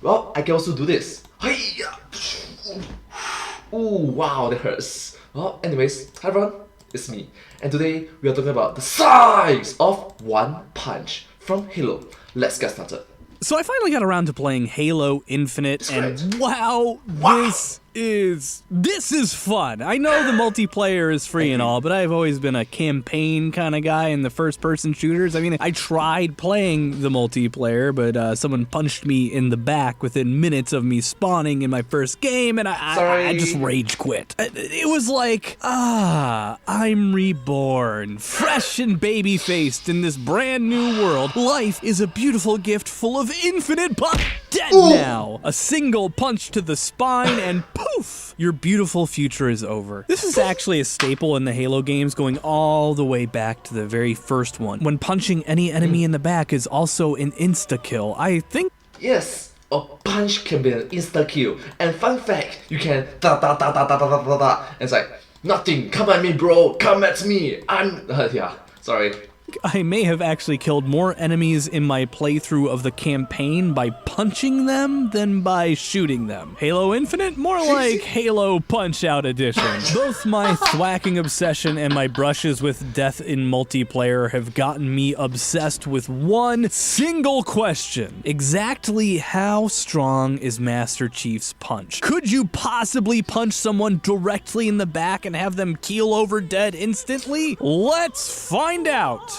Well, I can also do this. Hiya! Ooh, wow, that hurts. Well, anyways, hi everyone, it's me. And today we are talking about the size of one punch from Halo. Let's get started. So I finally got around to playing Halo Infinite, and wow, this is fun. I know the multiplayer is free and all, but I've always been a campaign kind of guy in the first-person shooters. I mean, I tried playing the multiplayer, but someone punched me in the back within minutes of me spawning in my first game, and I just rage quit. It was like, I'm reborn, fresh and baby-faced in this brand new world. Life is a beautiful gift full of infinite dead now. A single punch to the spine and poof, your beautiful future is over. This is actually a staple in the Halo games, going all the way back to the very first one, when punching any enemy in the back is also an insta-kill. I think... Yes, a punch can be an insta-kill. And fun fact, you can da. And it's like, nothing, come at me bro, come at me. Sorry. I may have actually killed more enemies in my playthrough of the campaign by punching them than by shooting them. Halo Infinite? More like Halo Punch-Out Edition. Both my thwacking obsession and my brushes with death in multiplayer have gotten me obsessed with one single question. Exactly how strong is Master Chief's punch? Could you possibly punch someone directly in the back and have them keel over dead instantly? Let's find out.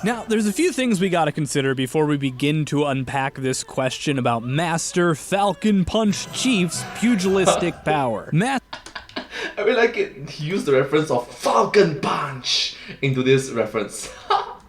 Now, there's a few things we gotta consider before we begin to unpack this question about Master Falcon Punch Chief's pugilistic power. I mean, like, he used the reference of Falcon Punch into this reference.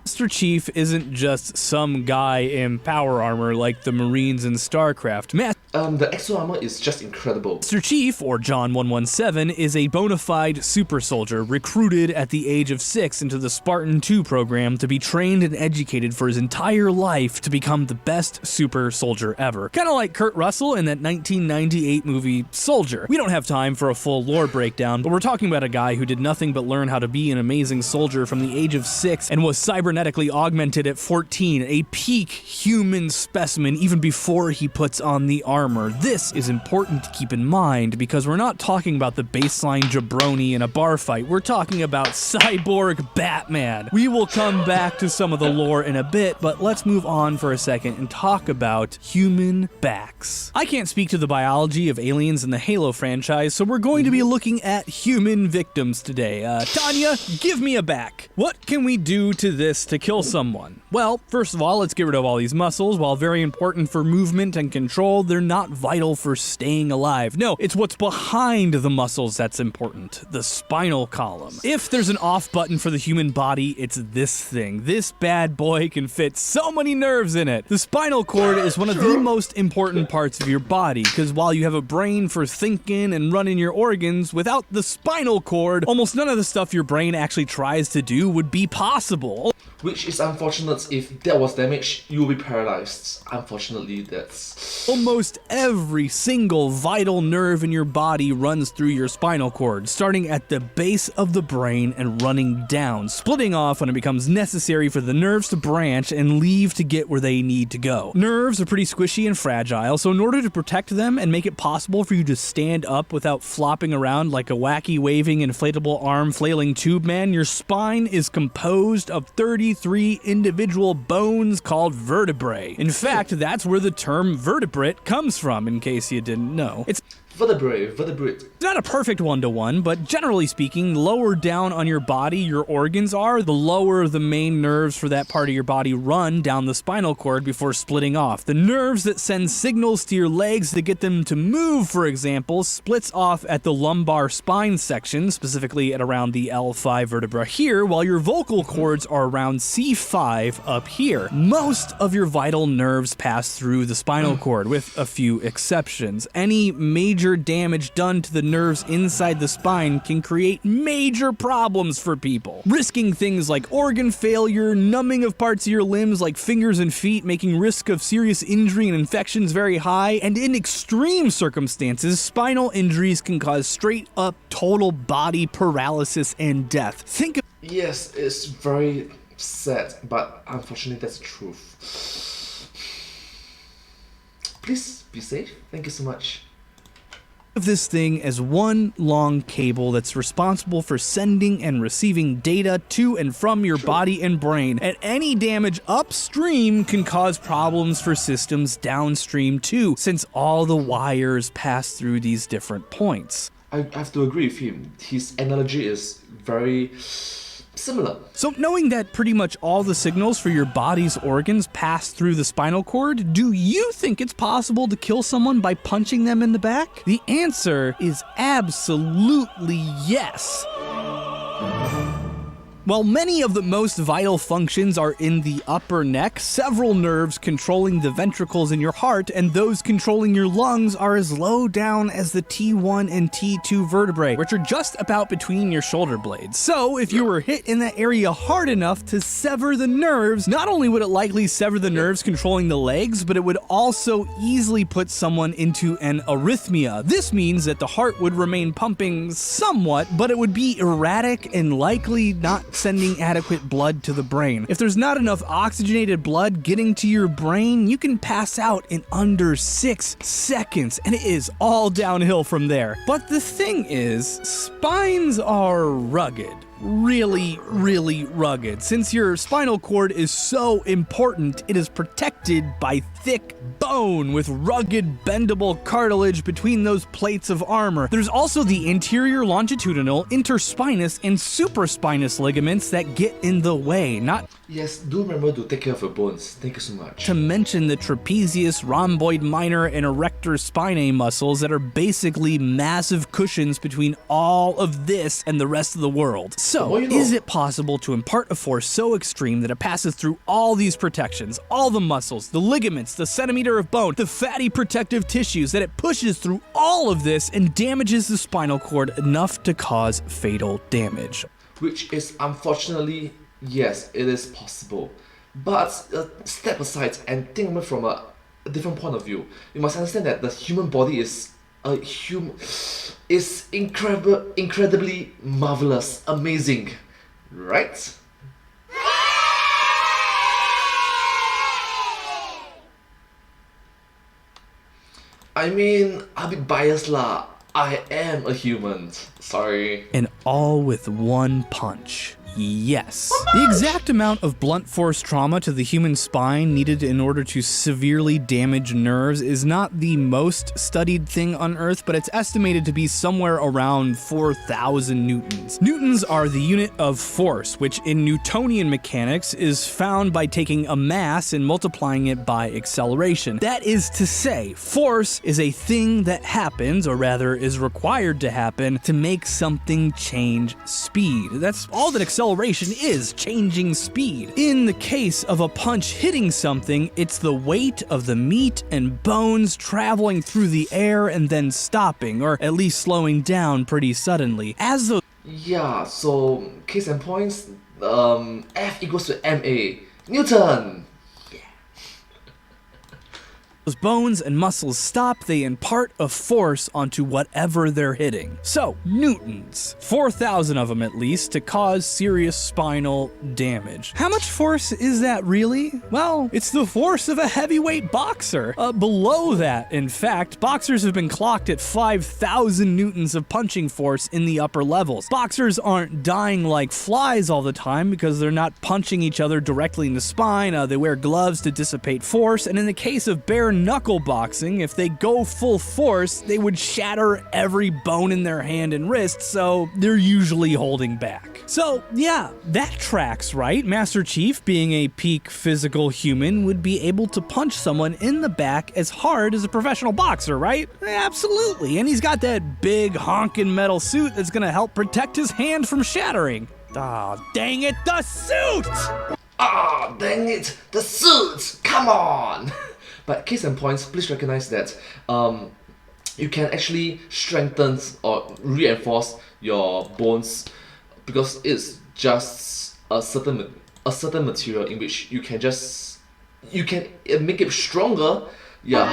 Master Chief isn't just some guy in power armor like the Marines in StarCraft. The exo armor is just incredible. Master Chief, or John 117, is a bona fide super soldier recruited at the age of 6 into the Spartan 2 program to be trained and educated for his entire life to become the best super soldier ever. Kinda like Kurt Russell in that 1998 movie Soldier. We don't have time for a full lore breakdown, but we're talking about a guy who did nothing but learn how to be an amazing soldier from the age of 6 and was cybernetically augmented at 14, a peak human specimen even before he puts on the armor. This is important to keep in mind because we're not talking about the baseline jabroni in a bar fight. We're talking about cyborg Batman. We will come back to some of the lore in a bit, but let's move on for a second and talk about human backs. I can't speak to the biology of aliens in the Halo franchise, so we're going to be looking at human victims today. Tanya, give me a back. What can we do to this to kill someone? Well, first of all, let's get rid of all these muscles. While very important for movement and control, they're not vital for staying alive. No, it's what's behind the muscles that's important, the spinal column. If there's an off button for the human body, it's this thing. This bad boy can fit so many nerves in it. The spinal cord is one of the most important parts of your body, because while you have a brain for thinking and running your organs, without the spinal cord, almost none of the stuff your brain actually tries to do would be possible. Which is unfortunate. If that was damaged, you'll be paralyzed. Unfortunately, that's... Almost every single vital nerve in your body runs through your spinal cord, starting at the base of the brain and running down, splitting off when it becomes necessary for the nerves to branch and leave to get where they need to go. Nerves are pretty squishy and fragile, so in order to protect them and make it possible for you to stand up without flopping around like a wacky waving inflatable arm flailing tube man, your spine is composed of 33 individual bones called vertebrae. In fact, that's where the term vertebrate comes from, in case you didn't know. It's Vertebrate. not a perfect one-to-one, but generally speaking, the lower down on your body your organs are, the lower the main nerves for that part of your body run down the spinal cord before splitting off. The nerves that send signals to your legs to get them to move, for example, splits off at the lumbar spine section, specifically at around the L5 vertebra here, while your vocal cords are around C5 up here. Most of your vital nerves pass through the spinal cord, with a few exceptions. Any major damage done to the nerves inside the spine can create major problems for people, risking things like organ failure, numbing of parts of your limbs like fingers and feet, making risk of serious injury and infections very high, and in extreme circumstances, spinal injuries can cause straight up total body paralysis and death. Think of... Yes, it's very sad, but unfortunately that's the truth. Please be safe. Thank you so much. Of this thing as one long cable that's responsible for sending and receiving data to and from your body and brain, and any damage upstream can cause problems for systems downstream too, since all the wires pass through these different points. I have to agree with him. His analogy is very similar. So knowing that pretty much all the signals for your body's organs pass through the spinal cord, do you think it's possible to kill someone by punching them in the back? The answer is absolutely yes. While many of the most vital functions are in the upper neck, several nerves controlling the ventricles in your heart and those controlling your lungs are as low down as the T1 and T2 vertebrae, which are just about between your shoulder blades. So if you were hit in that area hard enough to sever the nerves, not only would it likely sever the nerves controlling the legs, but it would also easily put someone into an arrhythmia. This means that the heart would remain pumping somewhat, but it would be erratic and likely not sending adequate blood to the brain. If there's not enough oxygenated blood getting to your brain, you can pass out in under 6 seconds, and it is all downhill from there. But the thing is, spines are rugged. Really, really rugged. Since your spinal cord is so important, it is protected by thick bone with rugged, bendable cartilage between those plates of armor. There's also the anterior longitudinal, interspinous, and supraspinous ligaments that get in the way, not Yes, do remember to take care of your bones. Thank you so much. to mention the trapezius, rhomboid minor, and erector spinae muscles that are basically massive cushions between all of this and the rest of the world. So, Well, you know- is it possible to impart a force so extreme that it passes through all these protections, all the muscles, the ligaments, the centimeter of bone, the fatty protective tissues, that it pushes through all of this and damages the spinal cord enough to cause fatal damage? Which is unfortunately, yes, it is possible. But step aside and think of it from a different point of view. You must understand that the human body is incredibly marvelous, amazing, right? I mean, I'm a bit biased lah. I am a human. Sorry. And all with one punch. Yes. The exact amount of blunt force trauma to the human spine needed in order to severely damage nerves is not the most studied thing on Earth, but it's estimated to be somewhere around 4,000 newtons. Newtons are the unit of force, which in Newtonian mechanics is found by taking a mass and multiplying it by acceleration. That is to say, force is a thing that happens, or rather is required to happen, to make something change speed. That's all that acceleration is, changing speed. In the case of a punch hitting something, it's the weight of the meat and bones traveling through the air and then stopping, or at least slowing down pretty suddenly. As the Yeah, so case and points, F equals to ma. Newton! those bones and muscles stop, they impart a force onto whatever they're hitting. So, newtons. 4,000 of them at least, to cause serious spinal damage. How much force is that really? Well, it's the force of a heavyweight boxer. Below that, in fact, boxers have been clocked at 5,000 newtons of punching force in the upper levels. Boxers aren't dying like flies all the time because they're not punching each other directly in the spine. They wear gloves to dissipate force, and in the case of bare knuckle boxing, if they go full force, they would shatter every bone in their hand and wrist, so they're usually holding back. So yeah, that tracks, right? Master Chief, being a peak physical human, would be able to punch someone in the back as hard as a professional boxer, right? Absolutely, and he's got that big honkin' metal suit that's gonna help protect his hand from shattering. Ah, dang it, the suit! Ah, dang it, the suit! Come on! But case and points, please recognize that you can actually strengthen or reinforce your bones because it's just a certain material in which you can make it stronger. Yeah.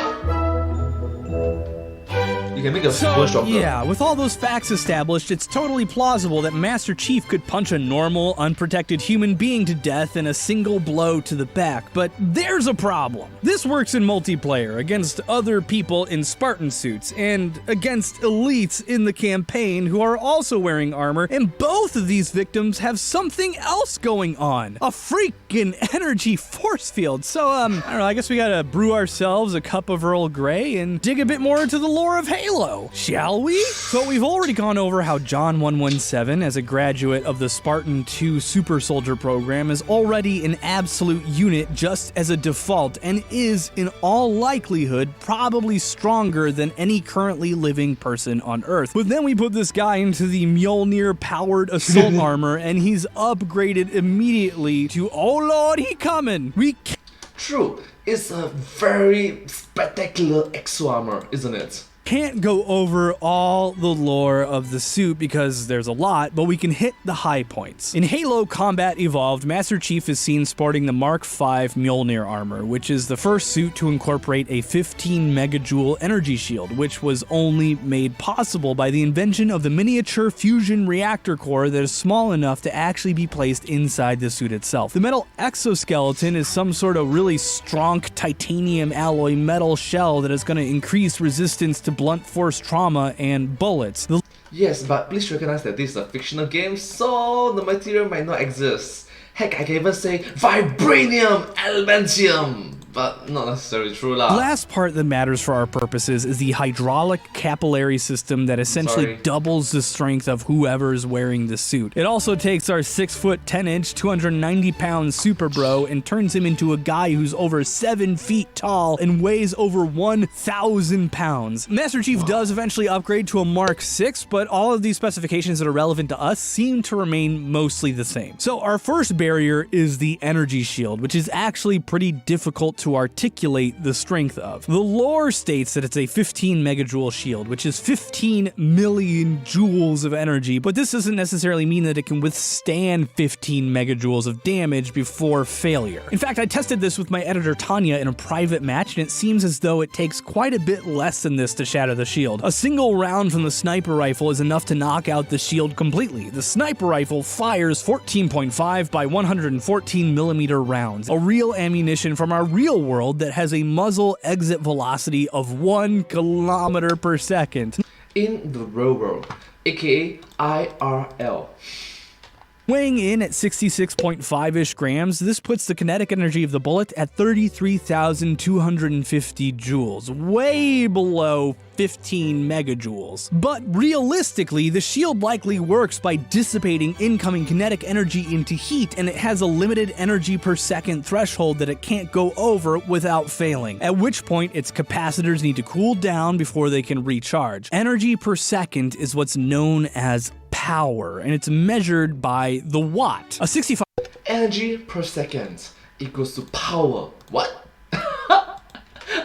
You You can make a world stronger. Yeah, with all those facts established, it's totally plausible that Master Chief could punch a normal, unprotected human being to death in a single blow to the back. But there's a problem. This works in multiplayer, against other people in Spartan suits, and against elites in the campaign who are also wearing armor, and both of these victims have something else going on. A freaking energy force field. So, I don't know, I guess we gotta brew ourselves a cup of Earl Grey and dig a bit more into the lore of Halo, shall we? So we've already gone over how John 117, as a graduate of the Spartan 2 Super Soldier program, is already an absolute unit just as a default, and is, in all likelihood, probably stronger than any currently living person on Earth. But then we put this guy into the Mjolnir-powered assault armor, and he's upgraded immediately to, oh lord, he coming! True, it's a very spectacular exo armor, isn't it? Can't go over all the lore of the suit because there's a lot, but we can hit the high points. In Halo Combat Evolved, Master Chief is seen sporting the Mark V Mjolnir armor, which is the first suit to incorporate a 15 megajoule energy shield, which was only made possible by the invention of the miniature fusion reactor core that is small enough to actually be placed inside the suit itself. The metal exoskeleton is some sort of really strong titanium alloy metal shell that is going to increase resistance to blunt force trauma and bullets. Yes, but please recognize that this is a fictional game, so the material might not exist. Heck, I can even say vibranium, adamantium, but not necessarily true lah. The last part that matters for our purposes is the hydraulic capillary system that essentially doubles the strength of whoever is wearing the suit. It also takes our 6 foot 10 inch, 290 pound super bro and turns him into a guy who's over 7 feet tall and weighs over 1,000 pounds. Master Chief does eventually upgrade to a Mark 6, but all of these specifications that are relevant to us seem to remain mostly the same. So our first barrier is the energy shield, which is actually pretty difficult to articulate the strength of. The lore states that it's a 15 megajoule shield, which is 15 million joules of energy, but this doesn't necessarily mean that it can withstand 15 megajoules of damage before failure. In fact, I tested this with my editor Tanya in a private match, and it seems as though it takes quite a bit less than this to shatter the shield. A single round from the sniper rifle is enough to knock out the shield completely. The sniper rifle fires 14.5 by 114 millimeter rounds, a real ammunition from our real world that has a muzzle exit velocity of 1 kilometer per second. In the real world, aka IRL. Weighing in at 66.5-ish grams, this puts the kinetic energy of the bullet at 33,250 joules, way below 15 megajoules. But realistically, the shield likely works by dissipating incoming kinetic energy into heat, and it has a limited energy per second threshold that it can't go over without failing, at which point its capacitors need to cool down before they can recharge. Energy per second is what's known as power, and it's measured by the watt. A 65 energy per second equals to power. What?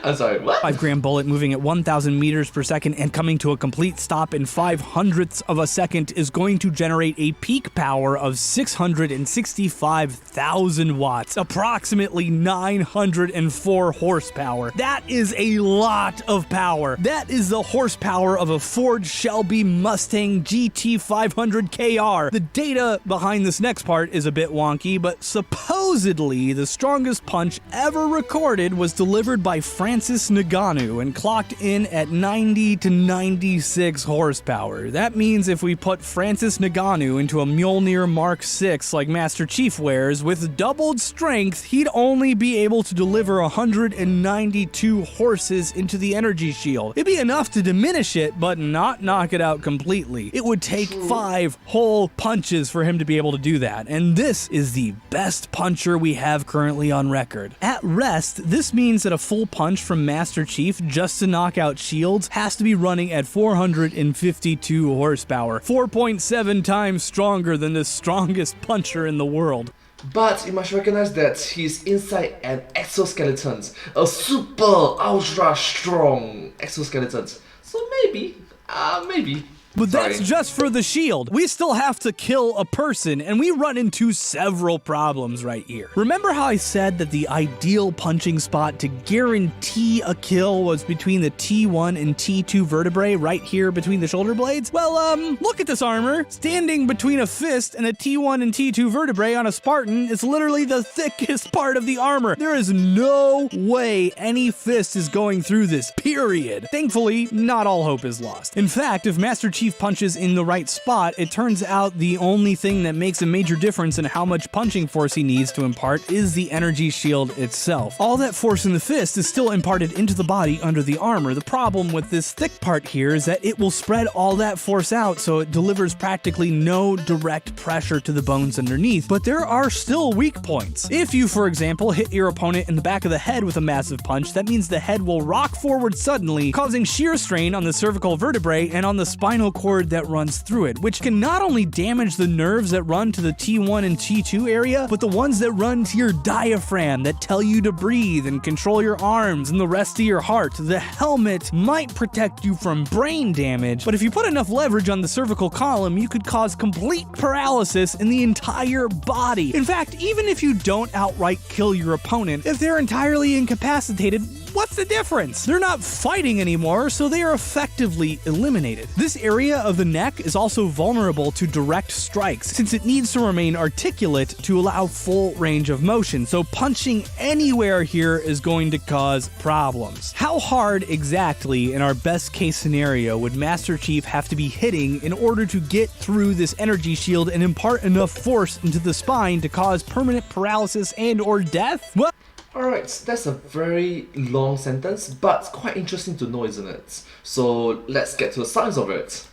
I'm sorry, what? 5-gram bullet moving at 1,000 meters per second and coming to a complete stop in 0.05 of a second is going to generate a peak power of 665,000 watts, approximately 904 horsepower. That is a lot of power. That is the horsepower of a Ford Shelby Mustang GT500 KR. The data behind this next part is a bit wonky, but supposedly the strongest punch ever recorded was delivered by Francis Ngannou and clocked in at 90 to 96 horsepower. That means if we put Francis Ngannou into a Mjolnir Mark 6 like Master Chief wears, with doubled strength, he'd only be able to deliver 192 horses into the energy shield. It'd be enough to diminish it, but not knock it out completely. It would take 5 whole punches for him to be able to do that, and this is the best puncher we have currently on record. At rest, this means that a full punch from Master Chief just to knock out shields has to be running at 452 horsepower, 4.7 times stronger than the strongest puncher in the world. But you must recognize that he's inside an exoskeleton, a super ultra strong exoskeleton. So maybe. But Sorry. that's just for the shield. We still have to kill a person, and we run into several problems right here. Remember how I said that the ideal punching spot to guarantee a kill was between the T1 and T2 vertebrae right here between the shoulder blades? Well, look at this armor. Standing between a fist and a T1 and T2 vertebrae on a Spartan is literally the thickest part of the armor. There is no way any fist is going through this, period. Thankfully, not all hope is lost. In fact, if Master Chief punches in the right spot, it turns out the only thing that makes a major difference in how much punching force he needs to impart is the energy shield itself. All that force in the fist is still imparted into the body under the armor. The problem with this thick part here is that it will spread all that force out, so it delivers practically no direct pressure to the bones underneath, but there are still weak points. If you, for example, hit your opponent in the back of the head with a massive punch, that means the head will rock forward suddenly, causing shear strain on the cervical vertebrae and on the spinal cord that runs through it, which can not only damage the nerves that run to the T1 and T2 area, but the ones that run to your diaphragm that tell you to breathe and control your arms and the rest of your heart. The helmet might protect you from brain damage, but if you put enough leverage on the cervical column, you could cause complete paralysis in the entire body. In fact, even if you don't outright kill your opponent, if they're entirely incapacitated, what's the difference? They're not fighting anymore, so they are effectively eliminated. This area of the neck is also vulnerable to direct strikes, since it needs to remain articulate to allow full range of motion, so punching anywhere here is going to cause problems. How hard exactly, in our best case scenario, would Master Chief have to be hitting in order to get through this energy shield and impart enough force into the spine to cause permanent paralysis and or death? Well, Alright, that's a very long sentence, but quite interesting to know, isn't it? So let's get to the science of it.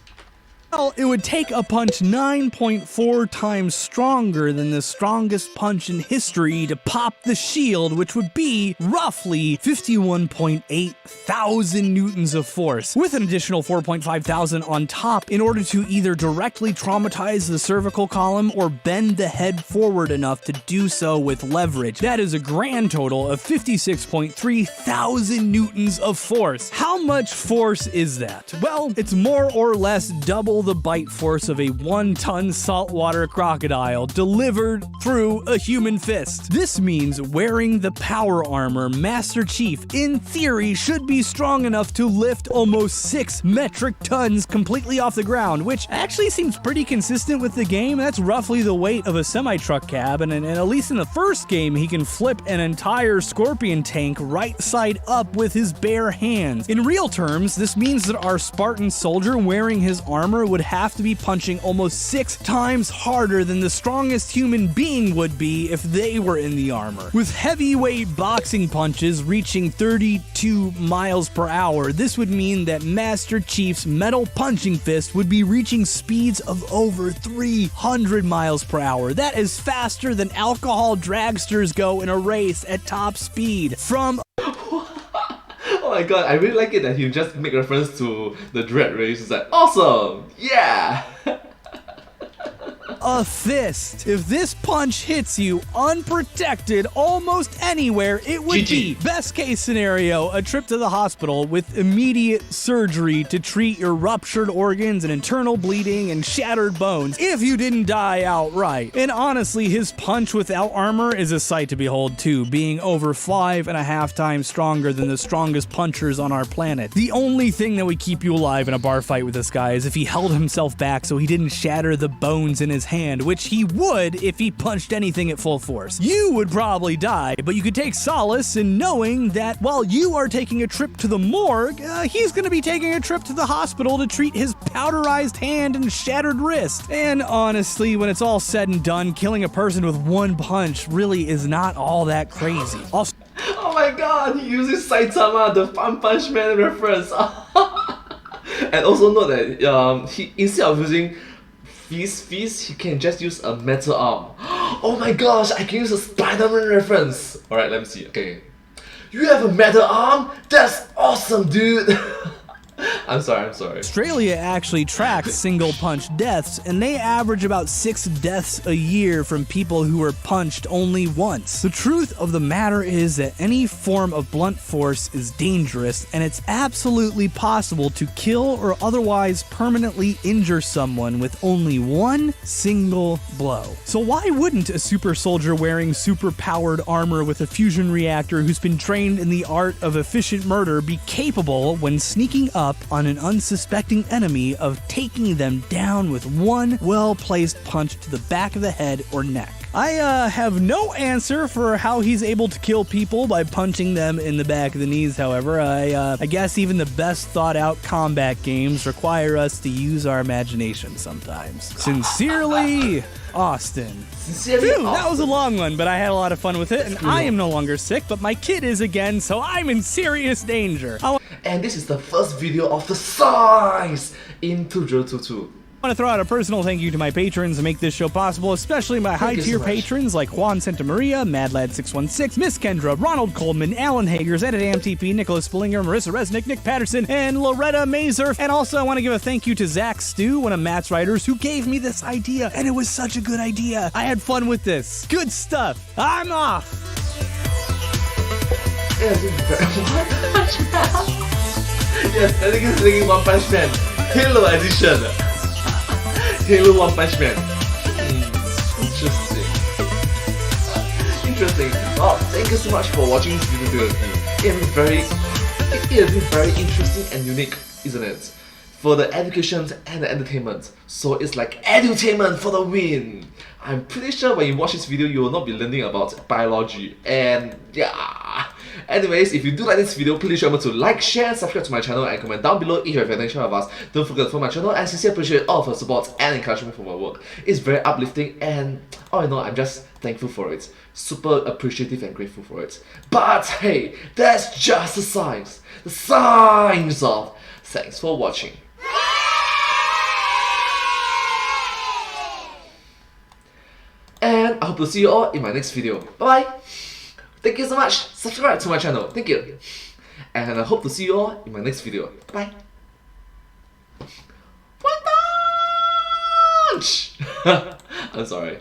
well, it would take a punch 9.4 times stronger than the strongest punch in history to pop the shield, which would be roughly 51.8 thousand newtons of force, with an additional 4.5 thousand on top in order to either directly traumatize the cervical column or bend the head forward enough to do so with leverage. That is a grand total of 56.3 thousand newtons of force. How much force is that? Well, it's more or less double the bite force of a 1-ton saltwater crocodile delivered through a human fist. This means wearing the power armor, Master Chief, in theory, should be strong enough to lift almost 6 metric tons completely off the ground, which actually seems pretty consistent with the game. That's roughly the weight of a semi-truck cab, and at least in the first game, he can flip an entire Scorpion tank right side up with his bare hands. In real terms, this means that our Spartan soldier wearing his armor would have to be punching almost 6 times harder than the strongest human being would be if they were in the armor. With heavyweight boxing punches reaching 32 miles per hour, this would mean that Master Chief's metal punching fist would be reaching speeds of over 300 miles per hour. That is faster than alcohol dragsters go in a race at top speed. From Oh my god, I really like it that he just make reference to the Dread race. It's like, awesome! Yeah! a fist. If this punch hits you unprotected almost anywhere, it would GG. be, best case scenario, a trip to the hospital with immediate surgery to treat your ruptured organs and internal bleeding and shattered bones if you didn't die outright. And honestly, his punch without armor is a sight to behold too, being over 5.5 times stronger than the strongest punchers on our planet. The only thing that would keep you alive in a bar fight with this guy is if he held himself back so he didn't shatter the bones in his hand, which he would if he punched anything at full force. You would probably die, but you could take solace in knowing that while you are taking a trip to the morgue, he's gonna be taking a trip to the hospital to treat his powderized hand and shattered wrist. And honestly, when it's all said and done, killing a person with one punch really is not all that crazy. Also, Oh my god, he uses Saitama, the One Punch Man reference. And also note that he, instead of using fist, he can just use a metal arm. Oh my gosh, I can use a Spider-Man reference. Alright, let me see. Okay. You have a metal arm? That's awesome, dude. I'm sorry. Australia actually tracks single punch deaths, and they average about 6 deaths a year from people who were punched only once. The truth of the matter is that any form of blunt force is dangerous, and it's absolutely possible to kill or otherwise permanently injure someone with only one single blow. So why wouldn't a super soldier wearing super-powered armor with a fusion reactor who's been trained in the art of efficient murder be capable, when sneaking up on an unsuspecting enemy, of taking them down with one well-placed punch to the back of the head or neck? I have no answer for how he's able to kill people by punching them in the back of the knees, however. I guess even the best thought-out combat games require us to use our imagination sometimes. Sincerely, Austin. Phew, that was a long one, but I had a lot of fun with it, and I am no longer sick, but my kid is again, so I'm in serious danger. And this is the first video of the size in 2022. I want to throw out a personal thank you to my patrons who make this show possible, especially my high-tier patrons like Juan Santamaria, MadLad616, Miss Kendra, Ronald Coleman, Alan Hagers, EditAmTP, Nicholas Spillinger, Marissa Resnick, Nick Patterson, and Loretta Mazer. And also I want to give a thank you to Zach Stew, one of Matt's writers, who gave me this idea, and it was such a good idea. I had fun with this. Good stuff. I'm off. Yes, I think it's thinking One Punch Man Halo Edition. Halo One Punch Man. Interesting. Well, thank you so much for watching this video with me. It has been very interesting and unique, isn't it? For the education and the entertainment. So it's like edutainment for the win. I'm pretty sure when you watch this video, you will not be learning about biology. And yeah. Anyways, if you do like this video, please remember to like, share, and subscribe to my channel, and comment down below if you have anything to share with us. Don't forget to follow my channel, and sincerely appreciate all of your support and encouragement for my work. It's very uplifting, and all in all, I'm just thankful for it. Super appreciative and grateful for it. But hey, that's just the signs. The signs of thanks for watching. And I hope to see you all in my next video. Bye bye! Thank you so much. Subscribe to my channel. Thank you. And I hope to see you all in my next video. Bye. One punch! I'm sorry.